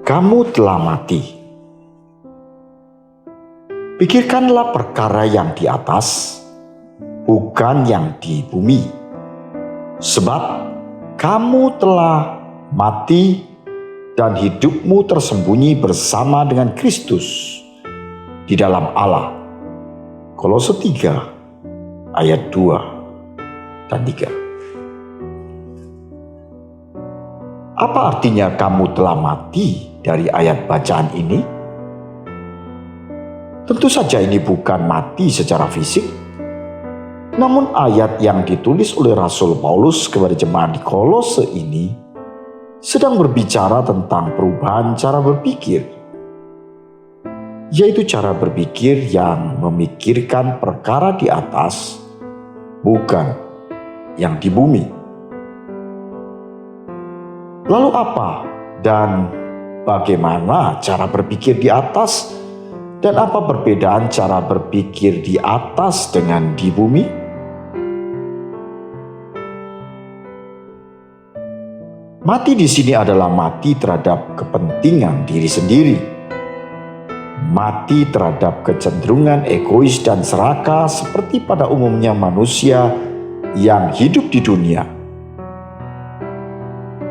Kamu telah mati. Pikirkanlah perkara yang di atas, bukan yang di bumi. Sebab kamu telah mati dan hidupmu tersembunyi bersama dengan Kristus di dalam Allah. Kolose 3 ayat 2 dan 3. Apa artinya kamu telah mati dari ayat bacaan ini? Tentu saja ini bukan mati secara fisik, namun ayat yang ditulis oleh Rasul Paulus kepada jemaat di Kolose ini sedang berbicara tentang perubahan cara berpikir, yaitu cara berpikir yang memikirkan perkara di atas, bukan yang di bumi. Lalu apa dan bagaimana cara berpikir di atas, dan apa perbedaan cara berpikir di atas dengan di bumi? Mati di sini adalah mati terhadap kepentingan diri sendiri, mati terhadap kecenderungan egois dan serakah seperti pada umumnya manusia yang hidup di dunia.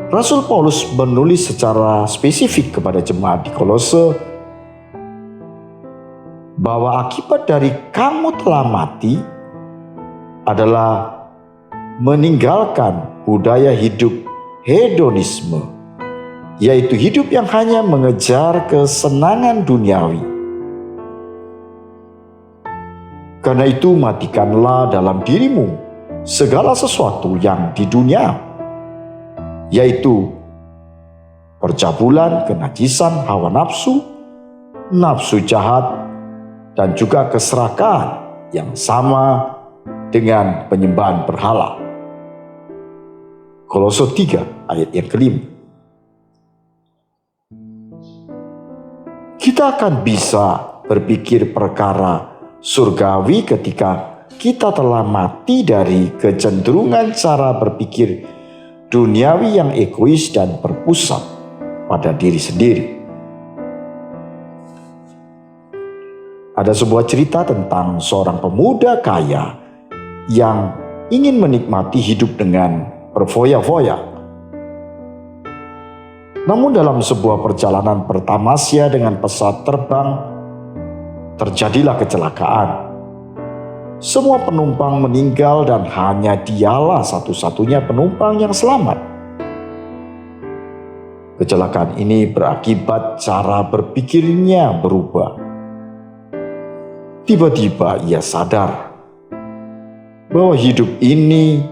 Rasul Paulus menulis secara spesifik kepada jemaat di Kolose bahwa akibat dari kamu telah mati adalah meninggalkan budaya hidup hedonisme, yaitu hidup yang hanya mengejar kesenangan duniawi. Karena itu matikanlah dalam dirimu segala sesuatu yang di dunia, yaitu percabulan, kenajisan, hawa nafsu, nafsu jahat, dan juga keserakahan yang sama dengan penyembahan berhala. Kolose 3 ayat yang kelima. Kita akan bisa berpikir perkara surgawi ketika kita telah mati dari kecenderungan cara berpikir duniawi yang egois dan berpusat pada diri sendiri. Ada sebuah cerita tentang seorang pemuda kaya yang ingin menikmati hidup dengan berfoya-foya. Namun dalam sebuah perjalanan pertamasnya dengan pesawat terbang, terjadilah kecelakaan. Semua penumpang meninggal dan hanya dialah satu-satunya penumpang yang selamat. Kecelakaan ini berakibat cara berpikirnya berubah. Tiba-tiba ia sadar bahwa hidup ini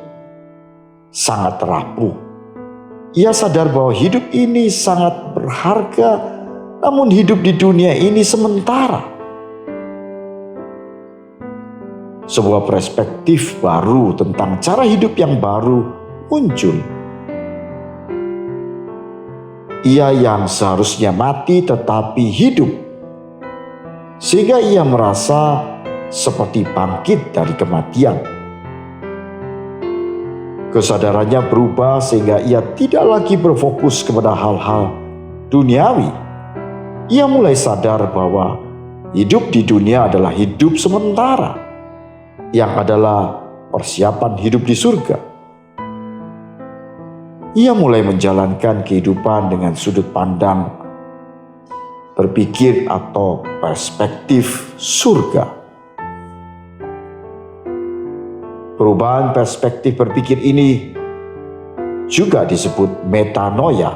sangat rapuh. Ia sadar bahwa hidup ini sangat berharga, namun hidup di dunia ini sementara. Sebuah perspektif baru tentang cara hidup yang baru muncul. Ia yang seharusnya mati tetapi hidup, sehingga ia merasa seperti bangkit dari kematian. Kesadarannya berubah sehingga ia tidak lagi berfokus kepada hal-hal duniawi. Ia mulai sadar bahwa hidup di dunia adalah hidup sementara, yang adalah persiapan hidup di surga. Ia mulai menjalankan kehidupan dengan sudut pandang berpikir atau perspektif surga. Perubahan perspektif berpikir ini juga disebut metanoia,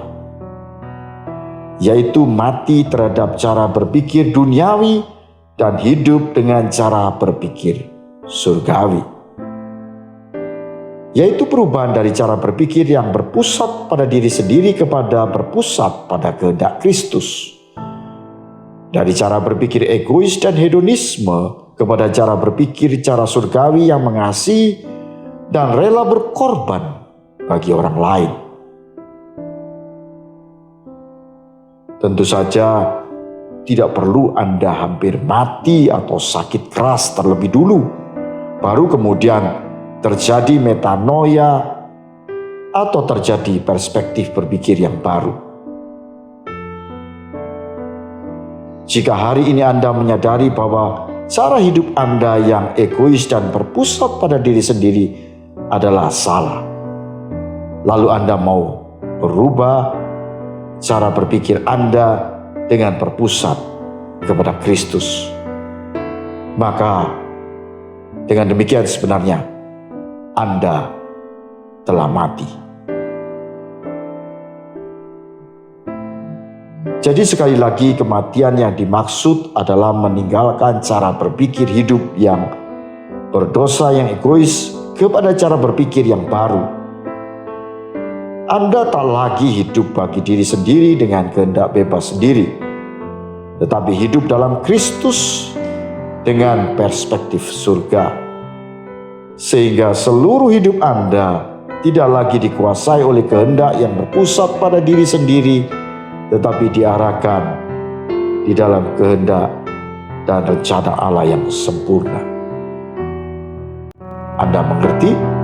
yaitu mati terhadap cara berpikir duniawi dan hidup dengan cara berpikir surgawi, yaitu perubahan dari cara berpikir yang berpusat pada diri sendiri kepada berpusat pada kehendak Kristus, dari cara berpikir egois dan hedonisme kepada cara berpikir cara surgawi yang mengasihi dan rela berkorban bagi orang lain. Tentu saja tidak perlu Anda hampir mati atau sakit keras terlebih dulu, baru kemudian terjadi metanoia atau terjadi perspektif berpikir yang baru. Jika hari ini Anda menyadari bahwa cara hidup Anda yang egois dan berpusat pada diri sendiri adalah salah, lalu Anda mau berubah cara berpikir Anda dengan berpusat kepada Kristus, maka dengan demikian sebenarnya Anda telah mati. Jadi sekali lagi, kematian yang dimaksud adalah meninggalkan cara berpikir hidup yang berdosa, yang egois, kepada cara berpikir yang baru. Anda tak lagi hidup bagi diri sendiri dengan kehendak bebas sendiri, tetapi hidup dalam Kristus dengan perspektif surga. Sehingga seluruh hidup Anda tidak lagi dikuasai oleh kehendak yang berpusat pada diri sendiri, tetapi diarahkan di dalam kehendak dan rencana Allah yang sempurna. Anda mengerti?